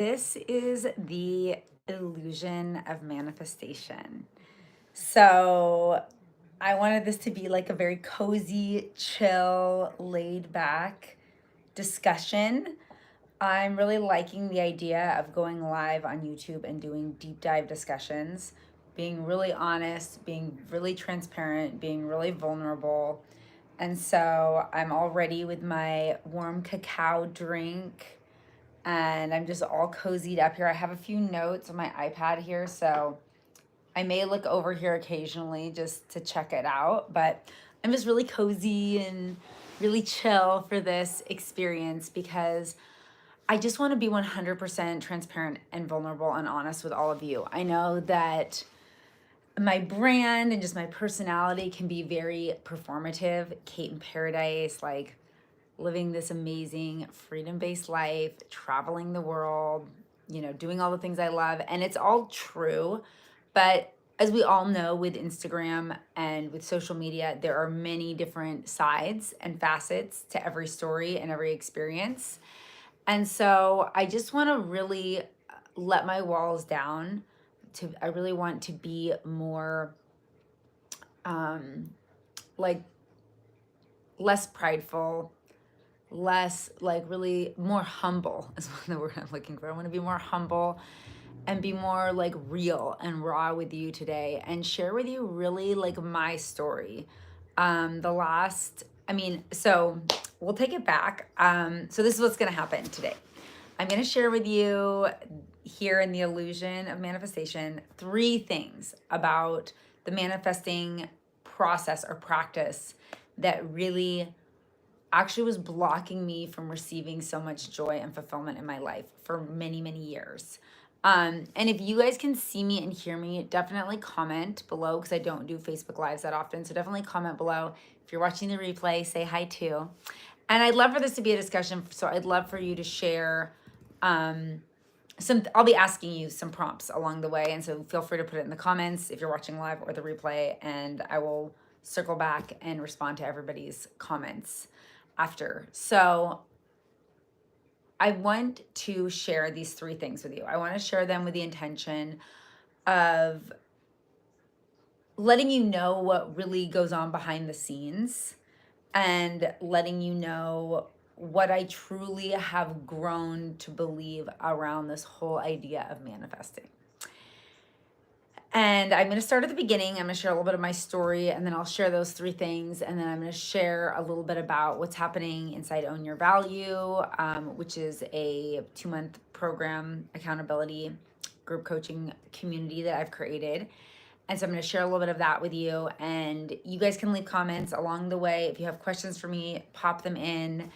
This is the illusion of manifestation. So, I wanted this to be like a very cozy, chill, laid back discussion. I'm really liking the idea of going live on YouTube and doing deep dive discussions, being really honest, being really transparent, being really vulnerable. And so, I'm all ready with my warm cacao drink and I'm just all cozied up here. I have a few notes on my iPad here, so I may look over here occasionally just to check it out, but I'm just really cozy and really chill for this experience because I just want to be 100% transparent and vulnerable and honest with all of you. I know that my brand and just my personality can be very performative, Kate in Paradise, like living this amazing freedom-based life, traveling the world, doing all the things I love. And it's all true. But as we all know, with Instagram and with social media, there are many different sides and facets to every story and every experience. And so I just want to really let my walls down. I really want to be more like less prideful, less like really more humble is the word I'm looking for. I want to be more humble and be more like real and raw with you today and share with you really like my story. So we'll take it back. So this is what's going to happen today. I'm going to share with you here in the illusion of manifestation 3 things about the manifesting process or practice that really actually was blocking me from receiving so much joy and fulfillment in my life for many, many years. And if you guys can see me and hear me, definitely comment below because I don't do Facebook Lives that often. So definitely comment below. If you're watching the replay, say hi too. And I'd love for this to be a discussion. So I'd love for you to share I'll be asking you some prompts along the way. And so feel free to put it in the comments if you're watching live or the replay. And I will circle back and respond to everybody's comments after. So I want to share these 3 things with you. I want to share them with the intention of letting you know what really goes on behind the scenes and letting you know what I truly have grown to believe around this whole idea of manifesting. And I'm going to start at the beginning. I'm going to share a little bit of my story, and then I'll share those 3 things. And then I'm going to share a little bit about what's happening inside Own Your Value, which is a 2-month program, accountability, group coaching community that I've created. And so I'm going to share a little bit of that with you. And you guys can leave comments along the way. If you have questions for me, pop them in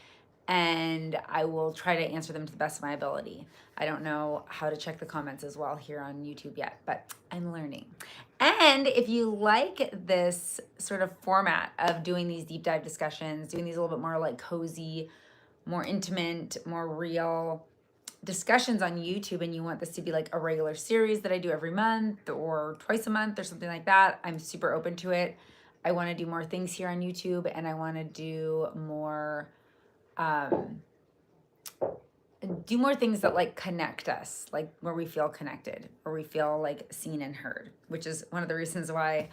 and I will try to answer them to the best of my ability. I don't know how to check the comments as well here on YouTube yet, but I'm learning. And if you like this sort of format of doing these deep dive discussions, doing these a little bit more like cozy, more intimate, more real discussions on YouTube, and you want this to be like a regular series that I do every month or twice a month or something like that, I'm super open to it. I want to do more things here on YouTube, and I want to do more things that like connect us, like where we feel connected, where we feel like seen and heard, which is one of the reasons why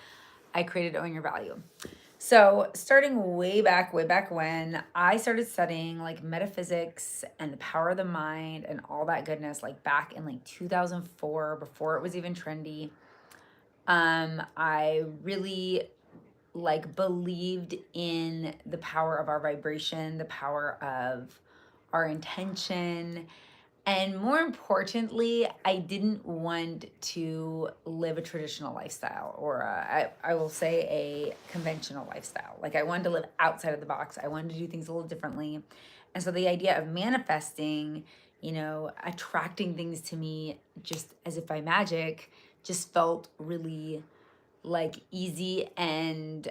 I created Own Your Value. So starting way back when I started studying like metaphysics and the power of the mind and all that goodness, like back in like 2004, before it was even trendy, I really like believed in the power of our vibration, the power of our intention. And more importantly, I didn't want to live a traditional lifestyle or I will say a conventional lifestyle. Like I wanted to live outside of the box. I wanted to do things a little differently. And so the idea of manifesting, attracting things to me just as if by magic just felt really like easy and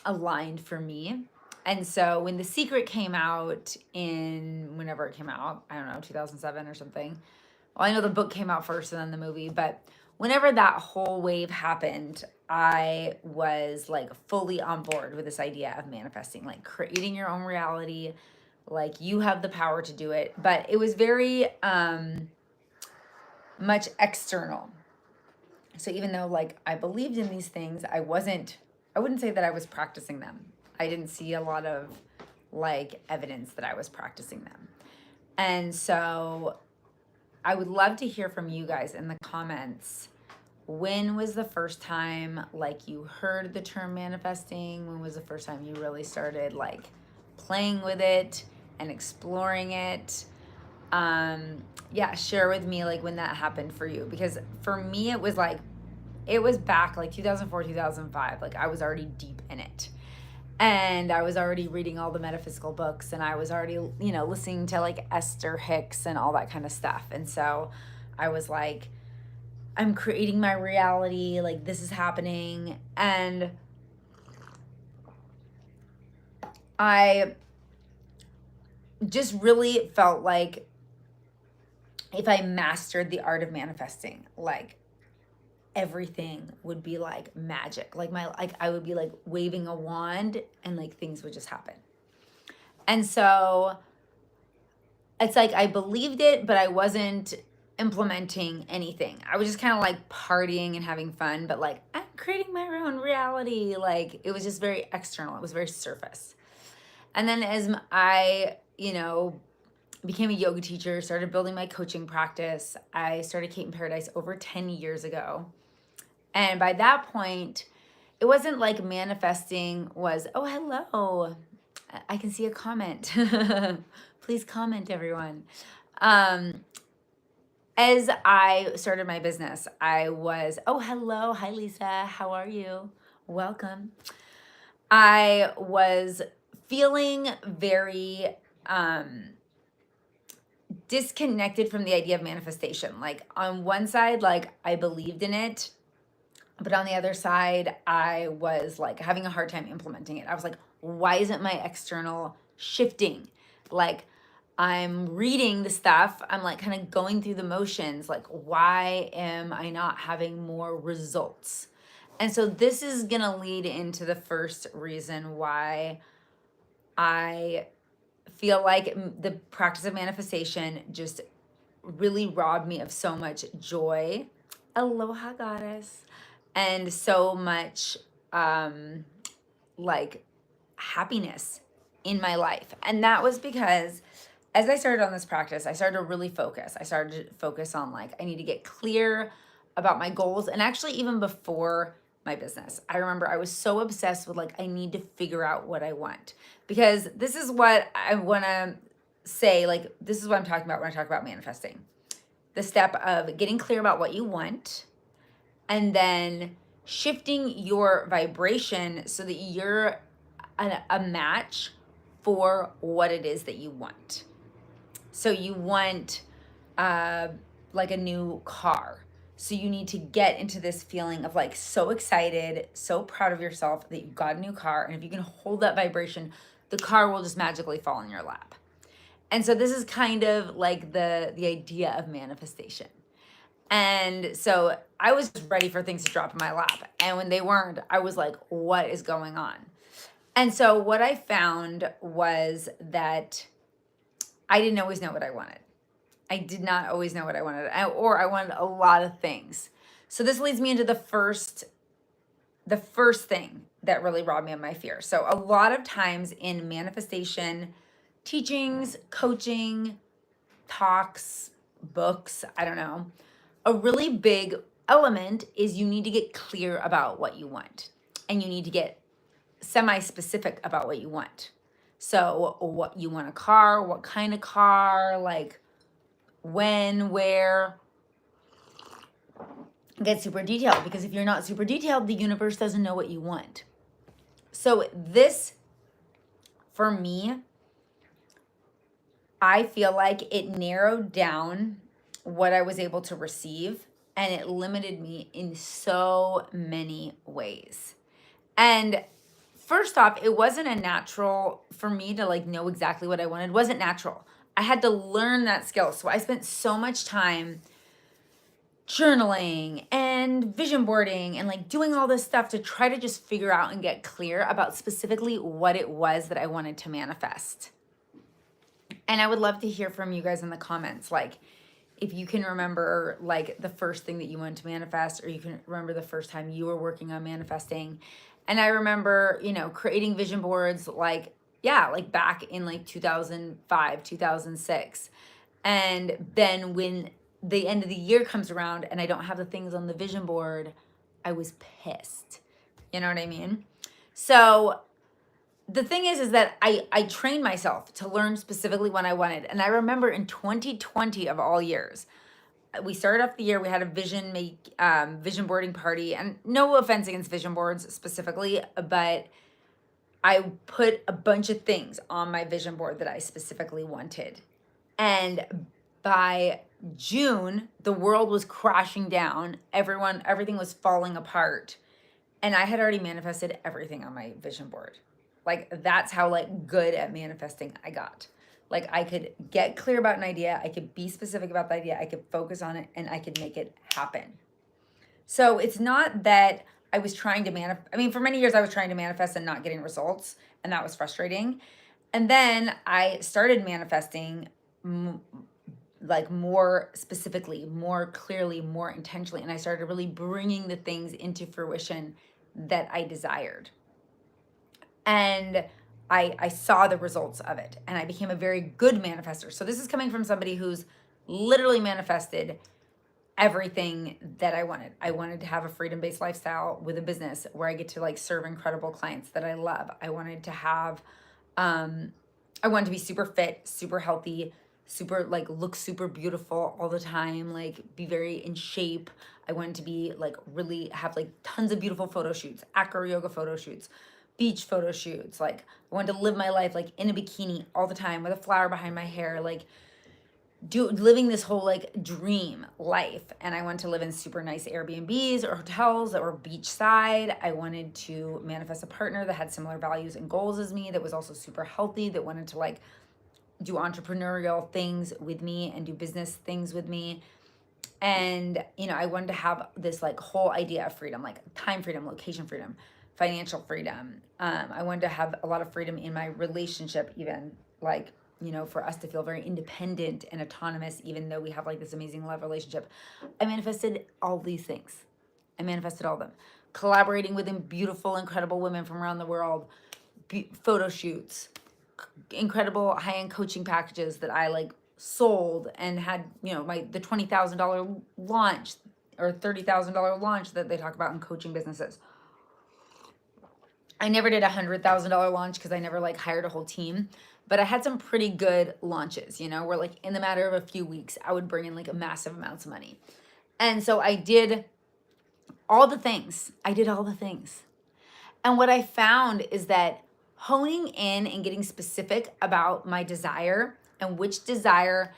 aligned for me. And so when The Secret came out in whenever it came out, I don't know, 2007 or something. Well, I know the book came out first and then the movie, but whenever that whole wave happened, I was like fully on board with this idea of manifesting, like creating your own reality, like you have the power to do it. But it was very much external. So even though like I believed in these things, I wouldn't say that I was practicing them. I didn't see a lot of like evidence that I was practicing them. And so I would love to hear from you guys in the comments. When was the first time like you heard the term manifesting? When was the first time you really started like playing with it and exploring it? Yeah, share with me like when that happened for you, because for me it was back like 2004, 2005. Like I was already deep in it. And I was already reading all the metaphysical books, and I was already, listening to like Esther Hicks and all that kind of stuff. And so I was like, I'm creating my reality, like this is happening. And I just really felt like if I mastered the art of manifesting, like everything would be like magic. Like I would be like waving a wand and like things would just happen. And so it's like I believed it, but I wasn't implementing anything. I was just kind of like partying and having fun, but like I'm creating my own reality. Like it was just very external. It was very surface. And then as I, became a yoga teacher, started building my coaching practice, I started Kate in Paradise over 10 years ago. And by that point, it wasn't like manifesting was, oh, hello, I can see a comment. Please comment, everyone. As I started my business, I was, oh, hello. Hi, Lisa. How are you? Welcome. I was feeling very disconnected from the idea of manifestation. Like on one side, like I believed in it, but on the other side, I was like having a hard time implementing it. I was like, why isn't my external shifting? Like I'm reading the stuff, I'm like kind of going through the motions. Like, why am I not having more results? And so this is going to lead into the first reason why I feel like the practice of manifestation just really robbed me of so much joy. Aloha, goddess. And so much like happiness in my life. And that was because as I started on this practice, I started to really focus. I started to focus on like, I need to get clear about my goals. And actually, even before my business, I remember I was so obsessed with like, I need to figure out what I want, because this is what I want to say. Like, this is what I'm talking about when I talk about manifesting. The step of getting clear about what you want, and then shifting your vibration so that you're a match for what it is that you want. So you want like a new car. So you need to get into this feeling of like so excited, so proud of yourself that you got a new car. And if you can hold that vibration, the car will just magically fall in your lap. And so this is kind of like the idea of manifestation. And so I was just ready for things to drop in my lap. And when they weren't, I was like, what is going on? And so what I found was that I didn't always know what I wanted. I did not always know what I wanted, or I wanted a lot of things. So this leads me into the first thing that really robbed me of my fear. So a lot of times in manifestation teachings, coaching, talks, books, I don't know, a really big element is you need to get clear about what you want, and you need to get semi-specific about what you want. So what you want, a car, what kind of car, like when, where. Get super detailed, because if you're not super detailed, the universe doesn't know what you want. So this, for me, I feel like it narrowed down what I was able to receive, and it limited me in so many ways. And first off, it wasn't a natural for me to like know exactly what I wanted. It wasn't natural. I had to learn that skill. So I spent so much time journaling and vision boarding and like doing all this stuff to try to just figure out and get clear about specifically what it was that I wanted to manifest. And I would love to hear from you guys in the comments. Like, if you can remember like the first thing that you wanted to manifest, or you can remember the first time you were working on manifesting. And I remember, creating vision boards like, yeah, like back in like 2005, 2006. And then when the end of the year comes around and I don't have the things on the vision board, I was pissed. You know what I mean? So the thing is that I trained myself to learn specifically what I wanted. And I remember in 2020 of all years, we started off the year, we had a vision boarding party, and no offense against vision boards specifically, but I put a bunch of things on my vision board that I specifically wanted. And by June, the world was crashing down. Everything was falling apart. And I had already manifested everything on my vision board. Like, that's how like good at manifesting I got. Like, I could get clear about an idea, I could be specific about the idea, I could focus on it, and I could make it happen. So it's not that I was trying to for many years I was trying to manifest and not getting results, and that was frustrating. And then I started manifesting like more specifically, more clearly, more intentionally, and I started really bringing the things into fruition that I desired. And I saw the results of it, and I became a very good manifester. So this is coming from somebody who's literally manifested everything that I wanted. I wanted to have a freedom-based lifestyle with a business where I get to like serve incredible clients that I love. I wanted to have, I wanted to be super fit, super healthy, super like look super beautiful all the time, like be very in shape. I wanted to be like really have like tons of beautiful photo shoots, acro yoga photo shoots, beach photo shoots. Like, I wanted to live my life like in a bikini all the time with a flower behind my hair, like living this whole like dream life. And I wanted to live in super nice Airbnbs or hotels that were beachside. I wanted to manifest a partner that had similar values and goals as me, that was also super healthy, that wanted to like do entrepreneurial things with me and do business things with me. And I wanted to have this like whole idea of freedom, like time freedom, location freedom, financial freedom. I wanted to have a lot of freedom in my relationship, even like, for us to feel very independent and autonomous, even though we have like this amazing love relationship. I manifested all these things. I manifested all of them. Collaborating with beautiful, incredible women from around the world, photo shoots, incredible high-end coaching packages that I like sold, and had, the $20,000 launch or $30,000 launch that they talk about in coaching businesses. I never did $100,000 launch because I never like hired a whole team, but I had some pretty good launches, where like in the matter of a few weeks, I would bring in like a massive amounts of money. And so I did all the things. And what I found is that honing in and getting specific about my desire and which desire,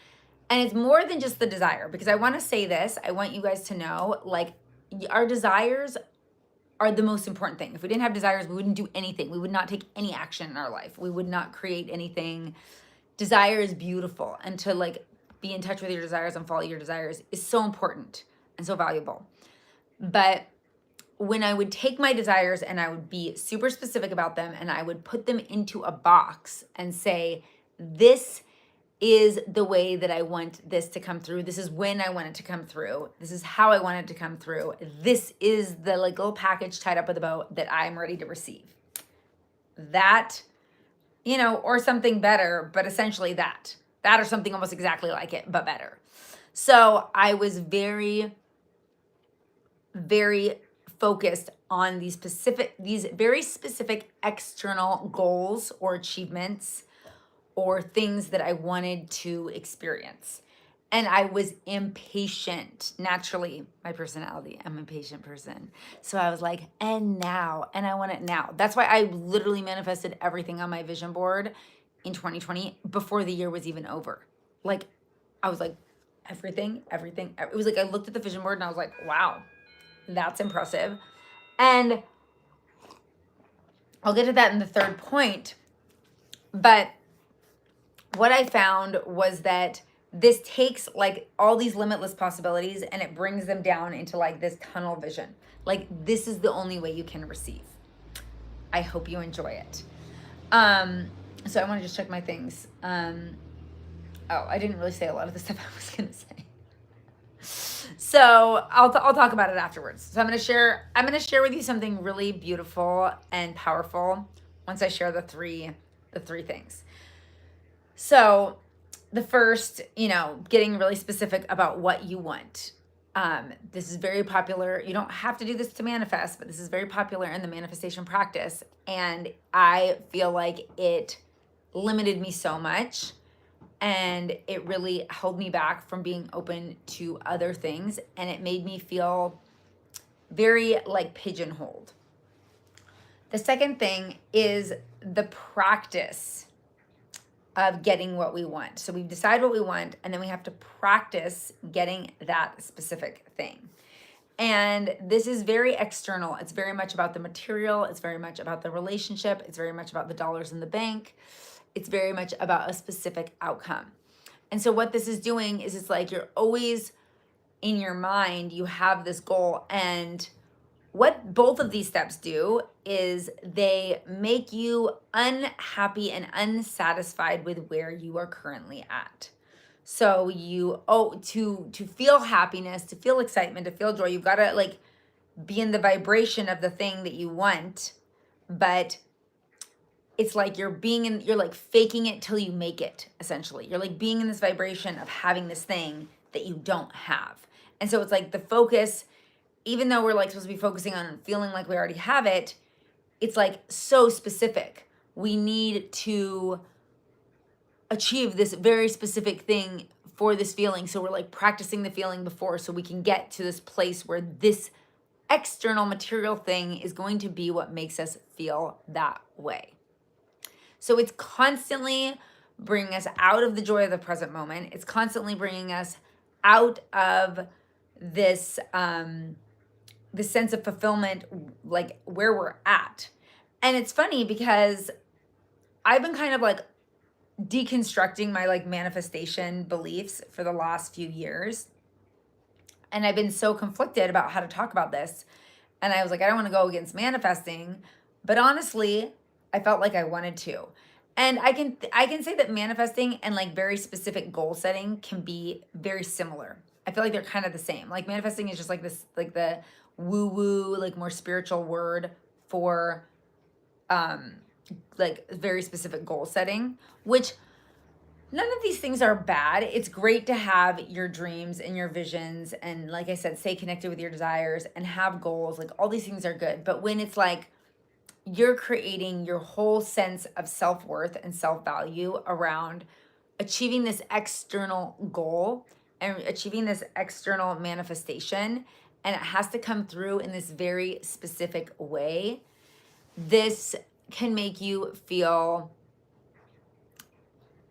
and it's more than just the desire, because I want to say this, I want you guys to know, like, our desires are the most important thing. If we didn't have desires, we wouldn't do anything. We would not take any action in our life. We would not create anything. Desire is beautiful, and to like be in touch with your desires and follow your desires is so important and so valuable. But when I would take my desires and I would be super specific about them, and I would put them into a box and say, this is the way that I want this to come through. This is when I want it to come through. This is how I want it to come through. This is the like little package tied up with a bow that I'm ready to receive. That, or something better, but essentially that or something almost exactly like it, but better. So I was very, very focused on these very specific external goals or achievements or things that I wanted to experience. And I was impatient. Naturally, my personality, I'm an impatient person. So I was like, and now, and I want it now. That's why I literally manifested everything on my vision board in 2020 before the year was even over. Like, I was like, everything. It was like, I looked at the vision board and I was like, wow, that's impressive. And I'll get to that in the third point. But what I found was that this takes like all these limitless possibilities and it brings them down into like this tunnel vision. Like, this is the only way you can receive. I hope you enjoy it. So I want to just check my things. I didn't really say a lot of the stuff I was going to say. So I'll talk about it afterwards. So I'm gonna share with you something really beautiful and powerful once I share the three things. So the first, getting really specific about what you want. This is very popular. You don't have to do this to manifest, but this is very popular in the manifestation practice. And I feel like it limited me so much, and it really held me back from being open to other things. And it made me feel very like pigeonholed. The second thing is the practice of getting what we want. So we decide what we want, and then we have to practice getting that specific thing. And this is very external. It's very much about the material. It's very much about the relationship. It's very much about the dollars in the bank. It's very much about a specific outcome. And so what this is doing is it's like you're always in your mind, you have this goal. And what both of these steps do is they make you unhappy and unsatisfied with where you are currently at. So to feel happiness, to feel excitement, to feel joy, you've got to like be in the vibration of the thing that you want, but it's like you're like faking it till you make it, essentially. You're like being in this vibration of having this thing that you don't have. And so it's like the focus, even though we're like supposed to be focusing on feeling like we already have it, it's like so specific. We need to achieve this very specific thing for this feeling. So we're like practicing the feeling before so we can get to this place where this external material thing is going to be what makes us feel that way. So it's constantly bringing us out of the joy of the present moment. It's constantly bringing us out of this this sense of fulfillment, like where we're at. And it's funny because I've been kind of like deconstructing my like manifestation beliefs for the last few years. And I've been so conflicted about how to talk about this. And I was like, I don't want to go against manifesting, but honestly, I felt like I wanted to. And I can say that manifesting and like very specific goal setting can be very similar. I feel like they're kind of the same. Like manifesting is just like this, like the woo woo, like more spiritual word for like very specific goal setting, which none of these things are bad. It's great to have your dreams and your visions, and like I said, stay connected with your desires and have goals. Like all these things are good. But when it's like you're creating your whole sense of self-worth and self-value around achieving this external goal and achieving this external manifestation, and it has to come through in this very specific way, this can make you feel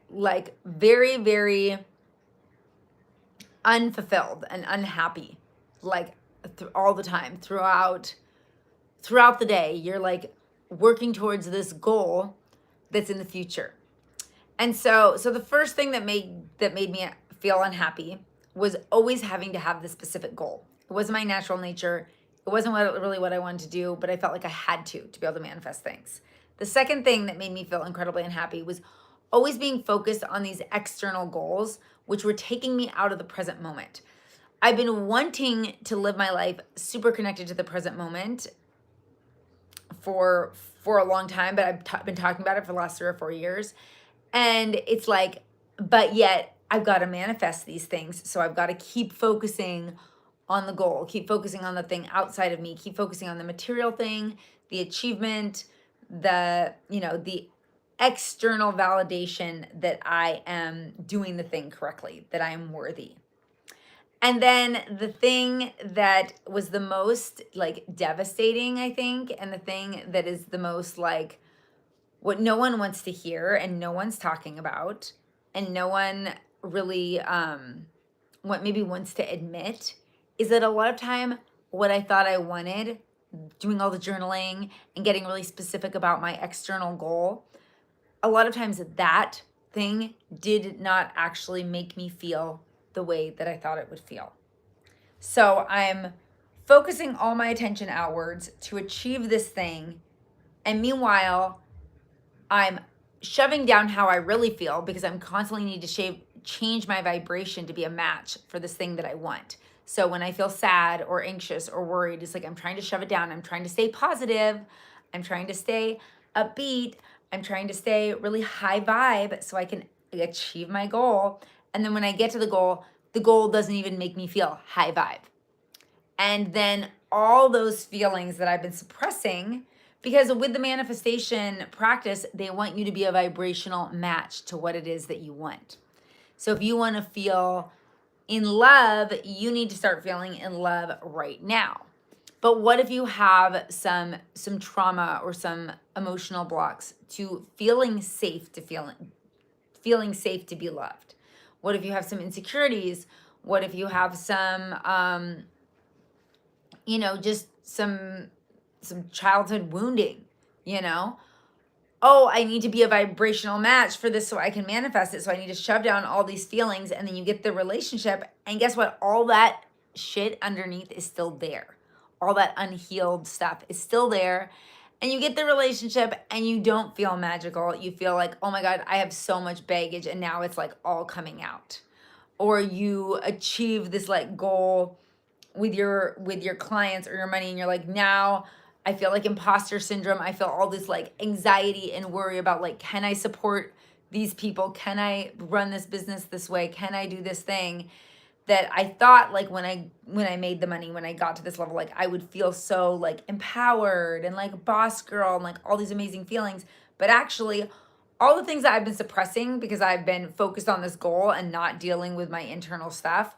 like very, very unfulfilled and unhappy, like all the time throughout the day. You're like working towards this goal that's in the future. And so the first thing that made me feel unhappy was always having to have this specific goal. It wasn't my natural nature. It wasn't really what I wanted to do, but I felt like I had to be able to manifest things. The second thing that made me feel incredibly unhappy was always being focused on these external goals, which were taking me out of the present moment. I've been wanting to live my life super connected to the present moment for a long time, but I've been talking about it for the last 3 or 4 years. And it's like, but yet I've got to manifest these things. So I've got to keep focusing on the goal, keep focusing on the thing outside of me, keep focusing on the material thing, the achievement, the external validation that I am doing the thing correctly, that I am worthy. And then the thing that was the most like devastating, I think, and the thing that is the most like what no one wants to hear and no one's talking about and no one really what maybe wants to admit is that a lot of time what I thought I wanted, doing all the journaling and getting really specific about my external goal, a lot of times that thing did not actually make me feel the way that I thought it would feel. So I'm focusing all my attention outwards to achieve this thing. And meanwhile, I'm shoving down how I really feel because I'm constantly need to change my vibration to be a match for this thing that I want. So when I feel sad or anxious or worried, it's like I'm trying to shove it down. I'm trying to stay positive. I'm trying to stay upbeat. I'm trying to stay really high vibe so I can achieve my goal. And then when I get to the goal doesn't even make me feel high vibe. And then all those feelings that I've been suppressing, because with the manifestation practice, they want you to be a vibrational match to what it is that you want. So if you want to feel in love, you need to start feeling in love right now. But what if you have some trauma or some emotional blocks to feeling safe to feeling safe to be loved? What if you have some insecurities? What if you have some just some childhood wounding, Oh, I need to be a vibrational match for this so I can manifest it. So I need to shove down all these feelings, and then you get the relationship. And guess what? All that shit underneath is still there. All that unhealed stuff is still there. And you get the relationship and you don't feel magical. You feel like, oh my God, I have so much baggage, and now it's like all coming out. Or you achieve this like goal with your clients or your money, and you're like, now I feel like imposter syndrome. I feel all this like anxiety and worry about like, can I support these people? Can I run this business this way? Can I do this thing that I thought like when I made the money, when I got to this level, like I would feel so like empowered and like boss girl and like all these amazing feelings. But actually all the things that I've been suppressing because I've been focused on this goal and not dealing with my internal stuff,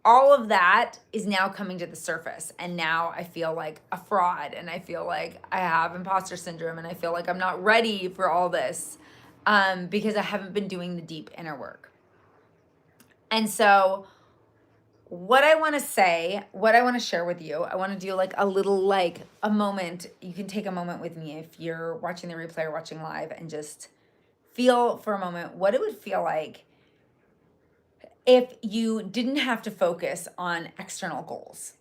all of that is now coming to the surface. And now I feel like a fraud, and I feel like I have imposter syndrome, and I feel like I'm not ready for all this because I haven't been doing the deep inner work. And so what I want to say, what I want to share with you, I want to do like a little, like a moment. You can take a moment with me if you're watching the replay or watching live, and just feel for a moment what it would feel like if you didn't have to focus on external goals.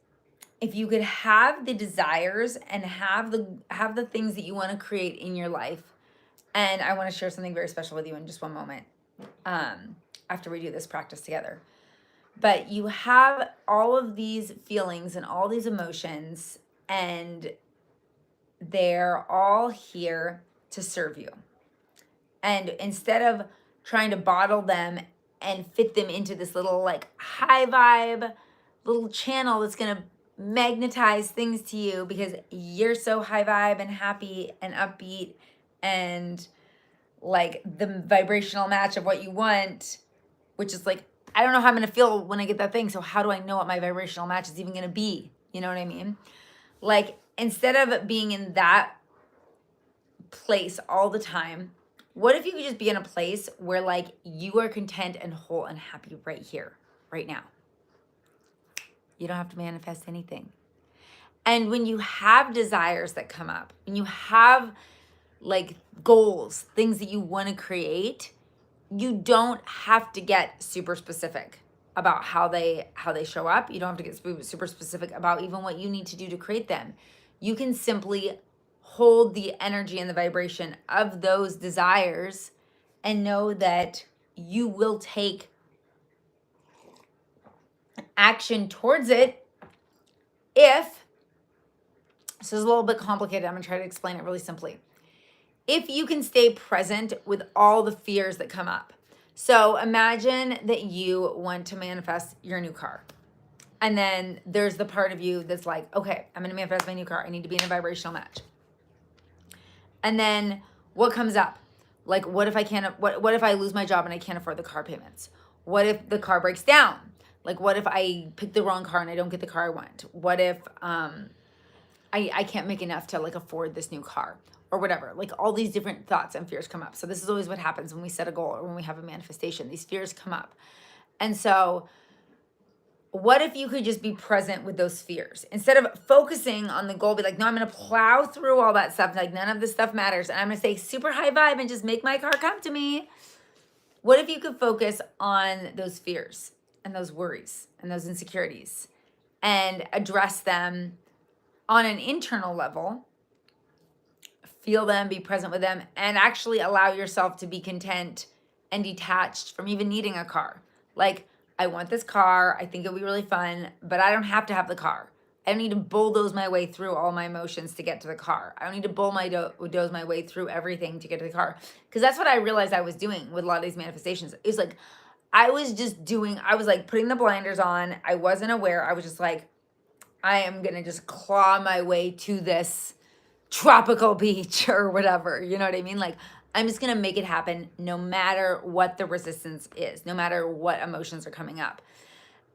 If you could have the desires and have the things that you want to create in your life. And I want to share something very special with you in just one moment, after we do this practice together. But you have all of these feelings and all these emotions, and they're all here to serve you. And instead of trying to bottle them and fit them into this little like high vibe little channel that's going to magnetize things to you because you're so high vibe and happy and upbeat and like the vibrational match of what you want, which is like, I don't know how I'm going to feel when I get that thing. So how do I know what my vibrational match is even going to be? You know what I mean? Like, instead of being in that place all the time, what if you could just be in a place where like you are content and whole and happy right here, right now? You don't have to manifest anything. And when you have desires that come up, when you have like goals, things that you want to create, you don't have to get super specific about how they show up. You don't have to get super specific about even what you need to do to create them. You can simply hold the energy and the vibration of those desires and know that you will take action towards it. If this is a little bit complicated, I'm gonna try to explain it really simply. If you can stay present with all the fears that come up. So imagine that you want to manifest your new car. And then there's the part of you that's like, okay, I'm gonna manifest my new car. I need to be in a vibrational match. And then what comes up? Like, what if I lose my job and I can't afford the car payments? What if the car breaks down? Like, what if I pick the wrong car and I don't get the car I want? What if I can't make enough to like afford this new car or whatever? Like, all these different thoughts and fears come up. So this is always what happens when we set a goal or when we have a manifestation. These fears come up. And so what if you could just be present with those fears? Instead of focusing on the goal, be like, no, I'm going to plow through all that stuff. Like, none of this stuff matters. And I'm going to stay super high vibe and just make my car come to me. What if you could focus on those fears and those worries and those insecurities and address them on an internal level, feel them, be present with them, and actually allow yourself to be content and detached from even needing a car? Like, I want this car. I think it'll be really fun, but I don't have to have the car. I don't need to bulldoze my way through all my emotions to get to the car. I don't need to bulldoze my way through everything to get to the car. Because that's what I realized I was doing with a lot of these manifestations. It's like, I was like putting the blinders on. I wasn't aware. I was just like, I am going to just claw my way to this tropical beach or whatever. You know what I mean? Like, I'm just going to make it happen no matter what the resistance is, no matter what emotions are coming up.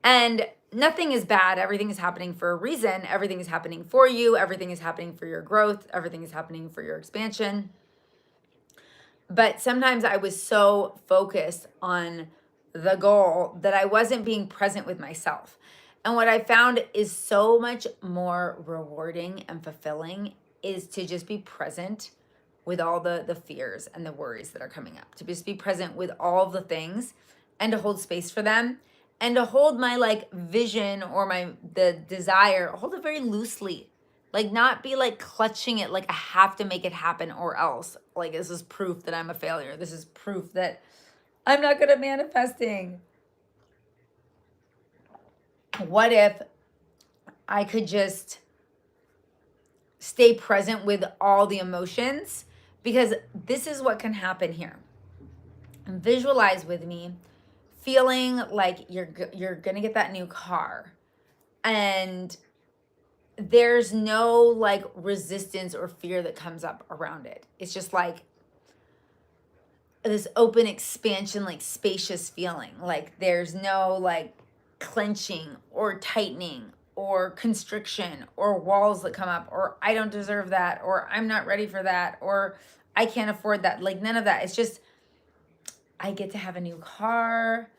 And nothing is bad. Everything is happening for a reason. Everything is happening for you. Everything is happening for your growth. Everything is happening for your expansion. But sometimes I was so focused on the goal that I wasn't being present with myself. And what I found is so much more rewarding and fulfilling is to just be present with all the fears and the worries that are coming up, to just be present with all the things and to hold space for them and to hold my like vision or the desire, hold it very loosely. Like, not be like clutching it like I have to make it happen or else. Like, this is proof that I'm a failure. This is proof that I'm not good at manifesting. What if I could just stay present with all the emotions? Because this is what can happen here. And visualize with me feeling like you're going to get that new car. And there's no like resistance or fear that comes up around it. It's just like this open expansion, like spacious feeling. Like there's no like clenching or tightening or constriction or walls that come up or I don't deserve that or I'm not ready for that or I can't afford that. Like none of that. It's just, I get to have a new car.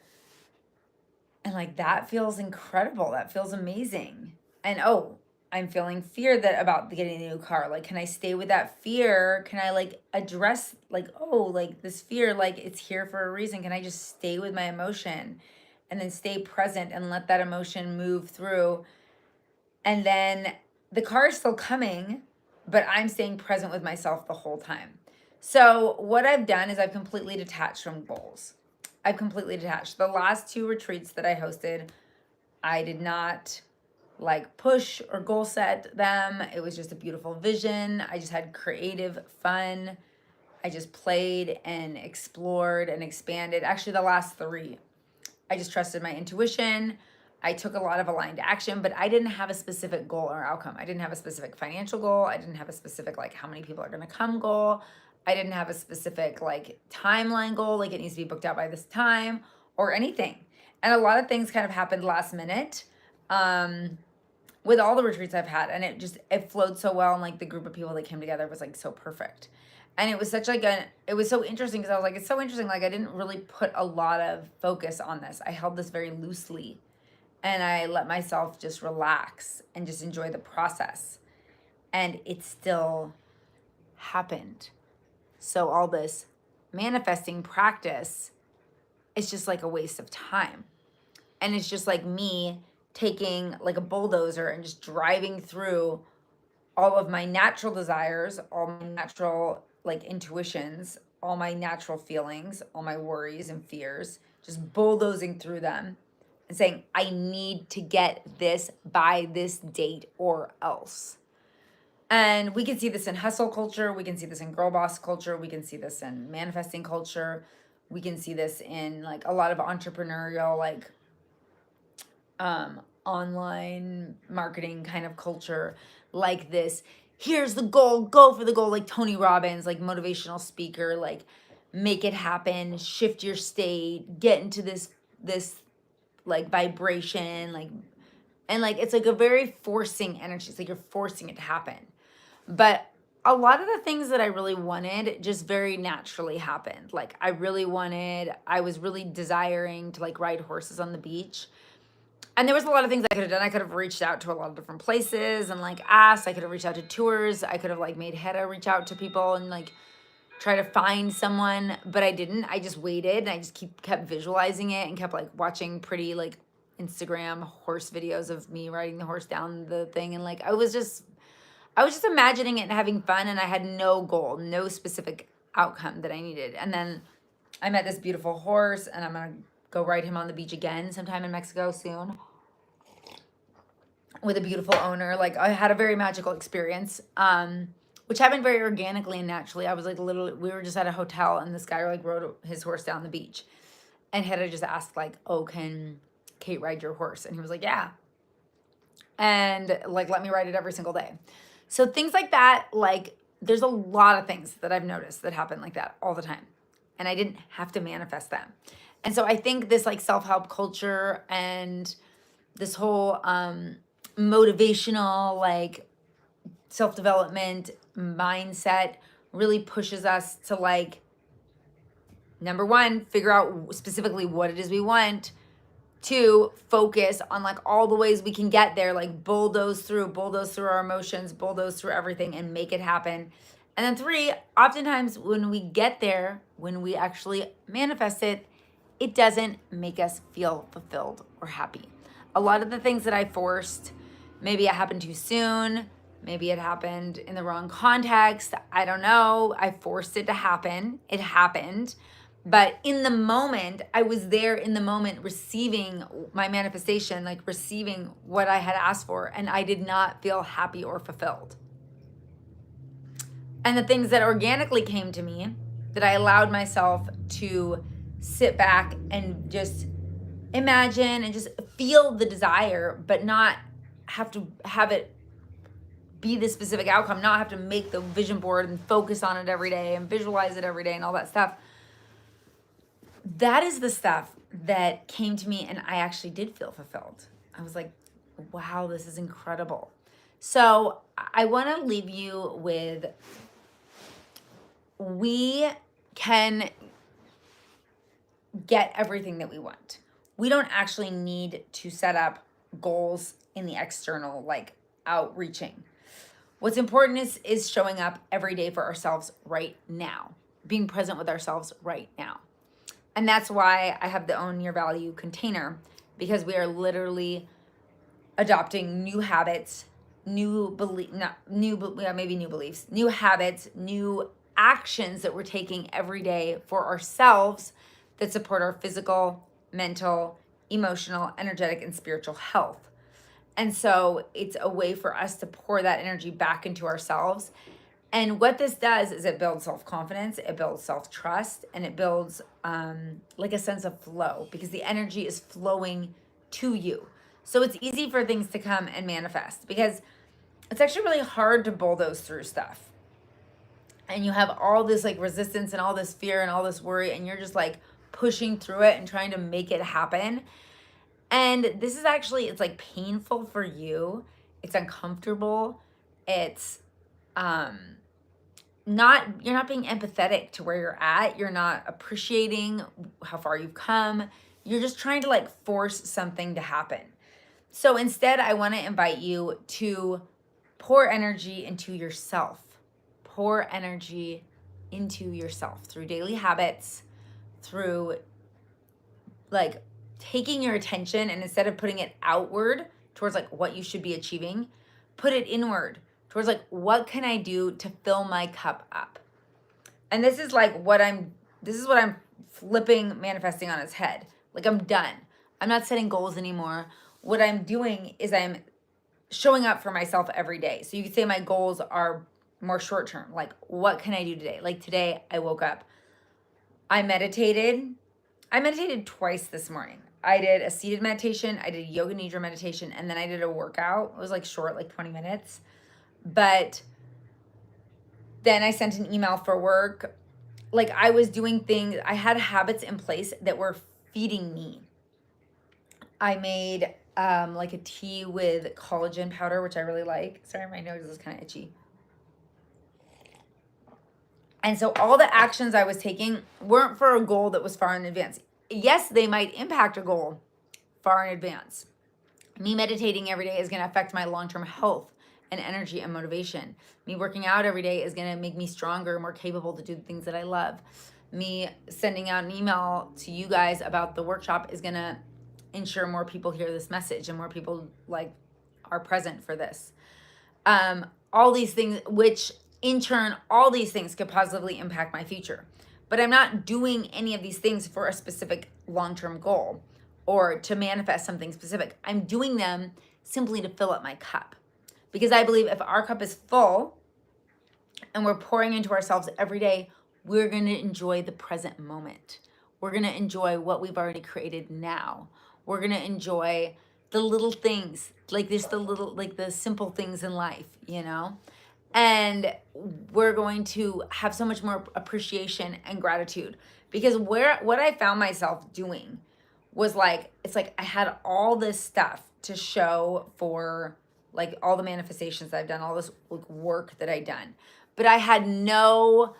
And like that feels incredible. That feels amazing. And oh, I'm feeling fear that about getting a new car. Like, can I stay with that fear? Can I like address like, oh, like this fear, like it's here for a reason. Can I just stay with my emotion and then stay present and let that emotion move through? And then the car is still coming, but I'm staying present with myself the whole time. So what I've done is I've completely detached from goals. I've completely detached. The last 2 retreats that I hosted, I did not like push or goal set them. It was just a beautiful vision. I just had creative fun. I just played and explored and expanded. Actually, the last 3, I just trusted my intuition. I took a lot of aligned action, but I didn't have a specific goal or outcome. I didn't have a specific financial goal. I didn't have a specific like how many people are going to come goal. I didn't have a specific like timeline goal, like it needs to be booked out by this time or anything. And a lot of things kind of happened last minute with all the retreats I've had. And it flowed so well. And like the group of people that came together was like so perfect. And it was such like it was so interesting because I was like, it's so interesting. Like I didn't really put a lot of focus on this. I held this very loosely and I let myself just relax and just enjoy the process. And it still happened. So all this manifesting practice is just like a waste of time. And it's just like me taking like a bulldozer and just driving through all of my natural desires, all my natural like intuitions, all my natural feelings, all my worries and fears, just bulldozing through them and saying, I need to get this by this date or else. And we can see this in hustle culture. We can see this in girl boss culture. We can see this in manifesting culture. We can see this in like a lot of entrepreneurial, like online marketing kind of culture like this. Here's the goal, go for the goal, like Tony Robbins, like motivational speaker, like make it happen, shift your state, get into this like vibration, like, and like it's like a very forcing energy. It's like you're forcing it to happen. But a lot of the things that I really wanted just very naturally happened. Like I was really desiring to like ride horses on the beach. And there was a lot of things I could have done. I could have reached out to a lot of different places and like asked. I could have reached out to tours. I could have like made Hedda reach out to people and like try to find someone, but I didn't. I just waited and I just kept visualizing it and kept like watching pretty like Instagram horse videos of me riding the horse down the thing. And like I was just imagining it and having fun, and I had no goal, no specific outcome that I needed. And then I met this beautiful horse, and I'm gonna go ride him on the beach again sometime in Mexico soon with a beautiful owner. Like, I had a very magical experience, which happened very organically and naturally. I was like, literally, we were just at a hotel and this guy like rode his horse down the beach, and Hedda just asked like, oh, can Kate ride your horse? And he was like, yeah. And like, let me ride it every single day. So things like that, like, there's a lot of things that I've noticed that happen like that all the time. And I didn't have to manifest them. And so I think this like self-help culture and this whole motivational, like, self-development mindset really pushes us to, like, number one, figure out specifically what it is we want. Two, focus on like all the ways we can get there, like bulldoze through our emotions, bulldoze through everything and make it happen. And then three, oftentimes when we get there, when we actually manifest it, it doesn't make us feel fulfilled or happy. A lot of the things that I forced, maybe it happened too soon, maybe it happened in the wrong context, I don't know. I forced it to happen. It happened. But in the moment, I was there in the moment receiving my manifestation, like receiving what I had asked for, and I did not feel happy or fulfilled. And the things that organically came to me, that I allowed myself to sit back and just imagine and just feel the desire, but not have to have it be the specific outcome, not have to make the vision board and focus on it every day and visualize it every day and all that stuff. That is the stuff that came to me, and I actually did feel fulfilled. I was like, wow, this is incredible. So I want to leave you with, we can get everything that we want. We don't actually need to set up goals in the external, like outreaching. What's important is showing up every day for ourselves right now, being present with ourselves right now. And that's why I have the Own Your Value container, because we are literally adopting new habits, new beliefs, new habits, new actions that we're taking every day for ourselves that support our physical, mental, emotional, energetic, and spiritual health. And so it's a way for us to pour that energy back into ourselves. And what this does is it builds self-confidence, it builds self-trust, and it builds like a sense of flow, because the energy is flowing to you. So it's easy for things to come and manifest, because it's actually really hard to bulldoze through stuff. And you have all this like resistance and all this fear and all this worry, and you're just like pushing through it and trying to make it happen. And this is actually, it's like painful for you. It's uncomfortable. It's you're not being empathetic to where you're at. You're not appreciating how far you've come. You're just trying to like force something to happen. So instead, I want to invite you to pour energy into yourself. Pour energy into yourself through daily habits, through like taking your attention, and instead of putting it outward towards like what you should be achieving, put it inward towards like, what can I do to fill my cup up? And this is like what I'm flipping manifesting on its head. Like, I'm done. I'm not setting goals anymore. What I'm doing is I'm showing up for myself every day. So you could say my goals are more short term. Like, what can I do today? Like today I woke up, I meditated twice this morning. I did a seated meditation, I did yoga nidra meditation, and then I did a workout. It was like short, like 20 minutes. But then I sent an email for work. Like, I was doing things, I had habits in place that were feeding me. I made like a tea with collagen powder, which I really like. Sorry, my nose is kind of itchy. And so all the actions I was taking weren't for a goal that was far in advance. Yes, they might impact a goal far in advance. Me meditating every day is going to affect my long-term health and energy and motivation. Me working out every day is going to make me stronger, more capable to do the things that I love. Me sending out an email to you guys about the workshop is going to ensure more people hear this message and more people like are present for this. All these things, which in turn, all these things could positively impact my future. but I'm not doing any of these things for a specific long-term goal or to manifest something specific. I'm doing them simply to fill up my cup. Because I believe if our cup is full and we're pouring into ourselves every day, we're going to enjoy the present moment. We're going to enjoy what we've already created now. We're going to enjoy the little things, like just the little, like the simple things in life, you know? And we're going to have so much more appreciation and gratitude, because what I found myself doing was like, it's like I had all this stuff to show for like all the manifestations that I've done, all this like work that I done, but I had no,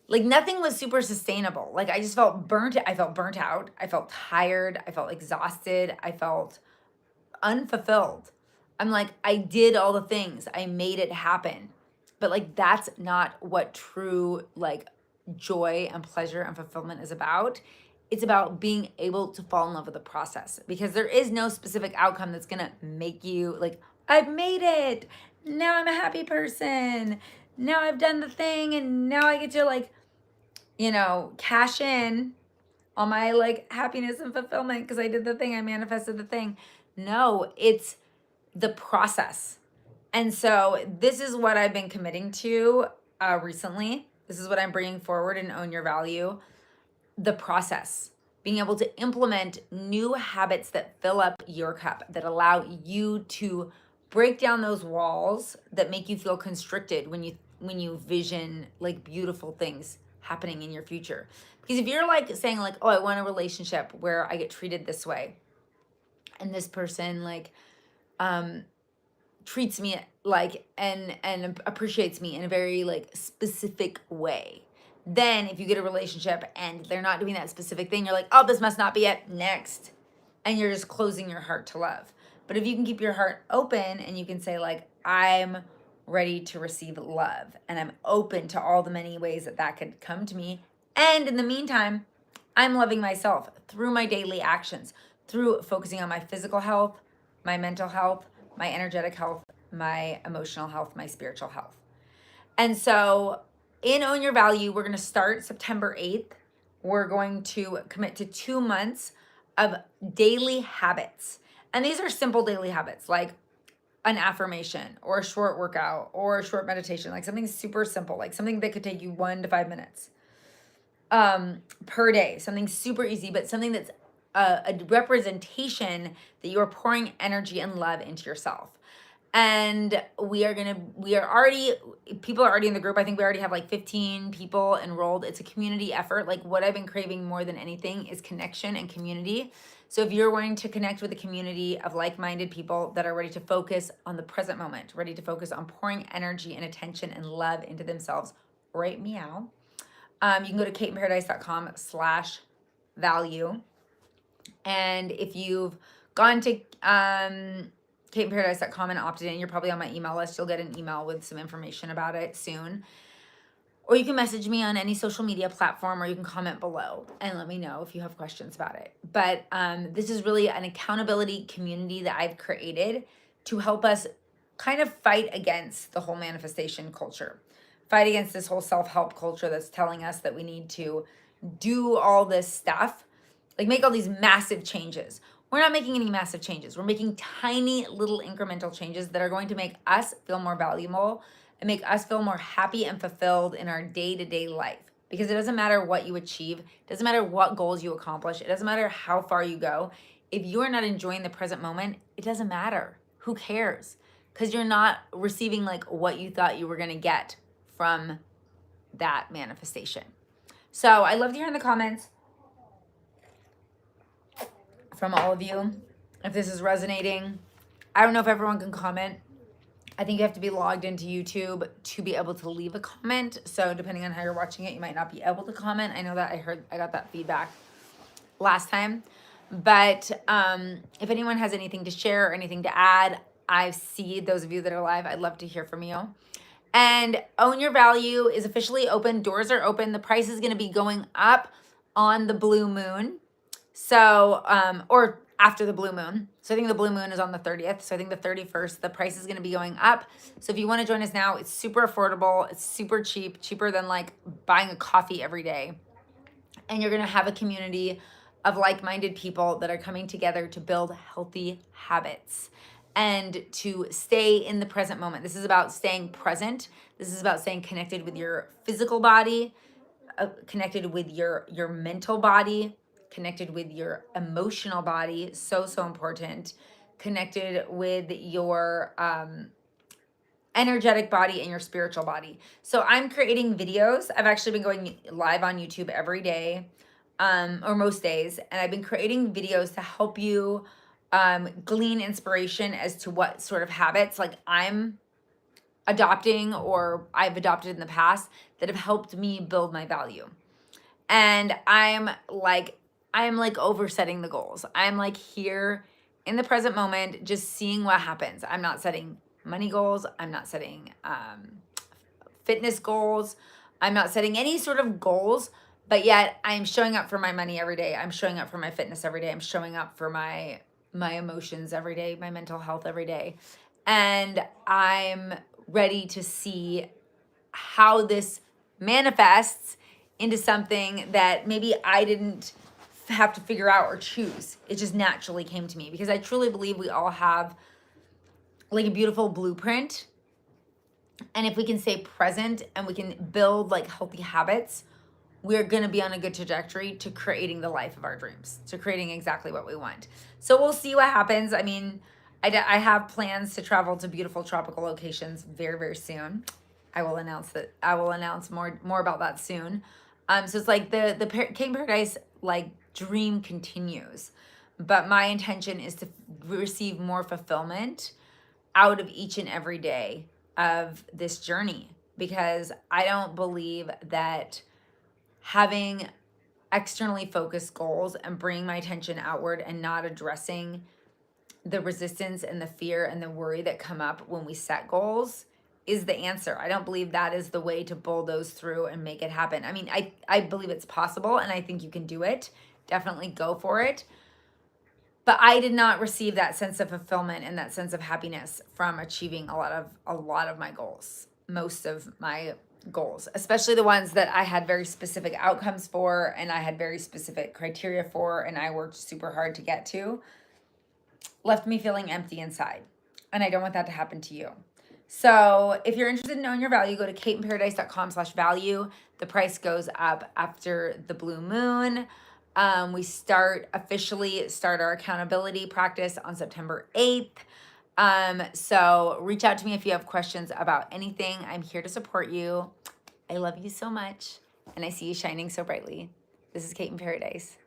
like nothing was super sustainable. Like I just felt I felt burnt out. I felt tired. I felt exhausted. I felt unfulfilled. I'm like, I did all the things. I made it happen. But like that's not what true like joy and pleasure and fulfillment is about. It's about being able to fall in love with the process, because there is no specific outcome that's going to make you like, I've made it. Now I'm a happy person. Now I've done the thing and now I get to like, you know, cash in on my like happiness and fulfillment because I did the thing, I manifested the thing. No, it's the process. And so this is what I've been committing to recently. This is what I'm bringing forward in Own Your Value. The process, being able to implement new habits that fill up your cup, that allow you to break down those walls that make you feel constricted when you vision like beautiful things happening in your future. Because if you're like saying like, oh, I want a relationship where I get treated this way and this person like treats me like and appreciates me in a very like specific way, then if you get a relationship and they're not doing that specific thing, you're like, oh, this must not be it, next. And you're just closing your heart to love. But if you can keep your heart open and you can say like, I'm ready to receive love and I'm open to all the many ways that that could come to me, and in the meantime I'm loving myself through my daily actions, through focusing on my physical health, my mental health, my energetic health, my emotional health, my spiritual health. And so in Own Your Value, we're going to start September 8th. We're going to commit to 2 months of daily habits. And these are simple daily habits like an affirmation or a short workout or a short meditation, like something super simple, like something that could take you 1 to 5 minutes per day, something super easy, but something that's a representation that you are pouring energy and love into yourself. And people are already in the group. I think we already have like 15 people enrolled. It's a community effort. Like what I've been craving more than anything is connection and community. So if you're wanting to connect with a community of like-minded people that are ready to focus on the present moment, ready to focus on pouring energy and attention and love into themselves, right meow. You can go to kateinparadise.com/value. And if you've gone to kateinparadise.com and opted in, you're probably on my email list. You'll get an email with some information about it soon. Or you can message me on any social media platform, or you can comment below and let me know if you have questions about it. But this is really an accountability community that I've created to help us kind of fight against the whole manifestation culture, fight against this whole self-help culture that's telling us that we need to do all this stuff, like make all these massive changes. We're not making any massive changes. We're making tiny little incremental changes that are going to make us feel more valuable and make us feel more happy and fulfilled in our day-to-day life. Because it doesn't matter what you achieve, it doesn't matter what goals you accomplish, it doesn't matter how far you go. If you're not enjoying the present moment, it doesn't matter. Who cares? Because you're not receiving like what you thought you were gonna get from that manifestation. So I love to hear in the comments from all of you if this is resonating. I don't know if everyone can comment. I think you have to be logged into YouTube to be able to leave a comment. So depending on how you're watching it, you might not be able to comment. I know that I got that feedback last time. But if anyone has anything to share or anything to add, I see those of you that are live. I'd love to hear from you. And Own Your Value is officially open. Doors are open. The price is going to be going up on the blue moon. So, or after the blue moon. So I think the blue moon is on the 30th. So I think the 31st, the price is going to be going up. So if you want to join us now, it's super affordable. It's super cheap, cheaper than like buying a coffee every day. and you're going to have a community of like-minded people that are coming together to build healthy habits and to stay in the present moment. This is about staying present. This is about staying connected with your physical body, connected with your mental body, connected with your emotional body, so important, connected with your energetic body and your spiritual body. So I'm creating videos. I've actually been going live on YouTube every day, or most days, and I've been creating videos to help you glean inspiration as to what sort of habits like I'm adopting or I've adopted in the past that have helped me build my value. And I'm like oversetting the goals. I'm like here in the present moment, just seeing what happens. I'm not setting money goals. I'm not setting fitness goals. I'm not setting any sort of goals, but yet I'm showing up for my money every day. I'm showing up for my fitness every day. I'm showing up for my emotions every day, my mental health every day. And I'm ready to see how this manifests into something that maybe I didn't have to figure out or choose. It just naturally came to me because I truly believe we all have like a beautiful blueprint. And if we can stay present and we can build like healthy habits, we're going to be on a good trajectory to creating the life of our dreams, to creating exactly what we want. So we'll see what happens. I mean, I have plans to travel to beautiful tropical locations very soon. I will announce more about that soon. So it's like the Cape Paradise like dream continues, but my intention is to receive more fulfillment out of each and every day of this journey, because I don't believe that having externally focused goals and bringing my attention outward and not addressing the resistance and the fear and the worry that come up when we set goals is the answer. I don't believe that is the way to bulldoze through and make it happen. I mean, I believe it's possible and I think you can do it. Definitely go for it. But I did not receive that sense of fulfillment and that sense of happiness from achieving a lot of my goals. Most of my goals, especially the ones that I had very specific outcomes for and I had very specific criteria for and I worked super hard to get to, left me feeling empty inside. And I don't want that to happen to you. So if you're interested in knowing your value, go to kateinparadise.com/value. The price goes up after the blue moon. We officially start our accountability practice on September 8th. So reach out to me if you have questions about anything. I'm here to support you. I love you so much, and I see you shining so brightly. This is Kate in Paradise.